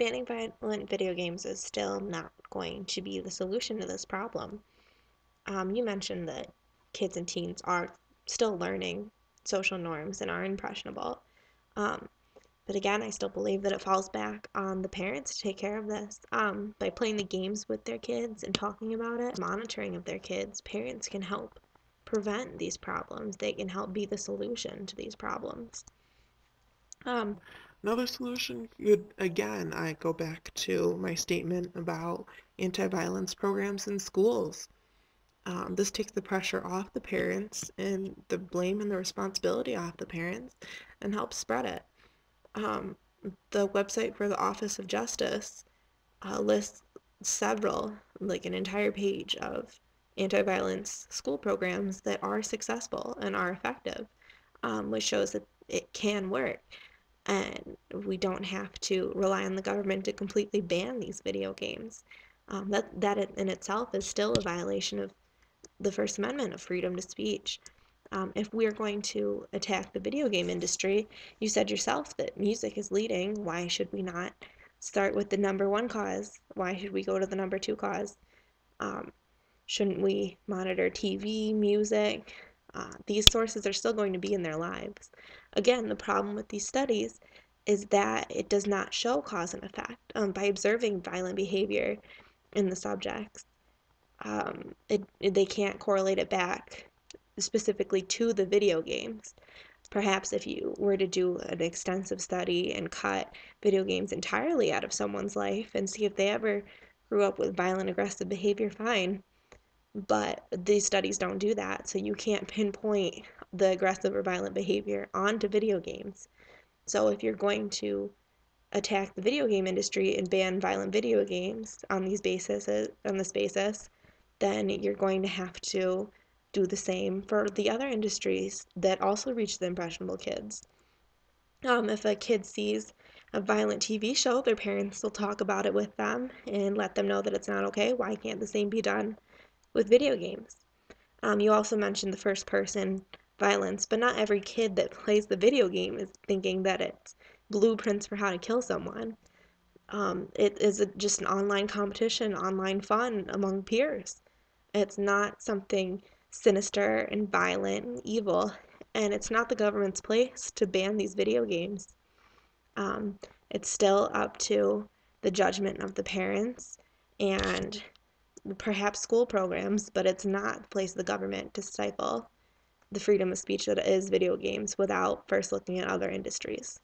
banning violent video games is still not going to be the solution to this problem. You mentioned that kids and teens are still learning social norms and are impressionable. Um, but again, I still believe that it falls back on the parents to take care of this. By playing the games with their kids and talking about it, monitoring of their kids, parents can help prevent these problems. They can help be the solution to these problems. Um, Another solution could, again, I go back to my statement about anti-violence programs in schools. This takes the pressure off the parents and the blame and the responsibility off the parents and helps spread it. Um, the website for the Office of Justice lists several, like an entire page of anti-violence school programs that are successful and are effective, which shows that it can work. And we don't have to rely on the government to completely ban these video games. That in itself is still a violation of the First Amendment of freedom to speech. If we're going to attack the video game industry, you said yourself that music is leading. Why should we not start with the number one cause? Why should we go to the number two cause? Um, shouldn't we monitor TV, music? These sources are still going to be in their lives. Again, the problem with these studies is that it does not show cause and effect. By observing violent behavior in the subjects, they can't correlate it back specifically to the video games. Perhaps if you were to do an extensive study and cut video games entirely out of someone's life and see if they ever grew up with violent, aggressive behavior, fine. But these studies don't do that, so you can't pinpoint the aggressive or violent behavior onto video games. So if you're going to attack the video game industry and ban violent video games on this basis, then you're going to have to do the same for the other industries that also reach the impressionable kids. If a kid sees a violent TV show, their parents will talk about it with them and let them know that it's not okay. Why can't the same be done with video games? You also mentioned the first person violence, but not every kid that plays the video game is thinking that it's blueprints for how to kill someone. It is just an online competition, online fun among peers. It's not something sinister and violent and evil, and it's not the government's place to ban these video games. Um, it's still up to the judgment of the parents and perhaps school programs, but it's not the place of the government to stifle the freedom of speech that is video games without first looking at other industries.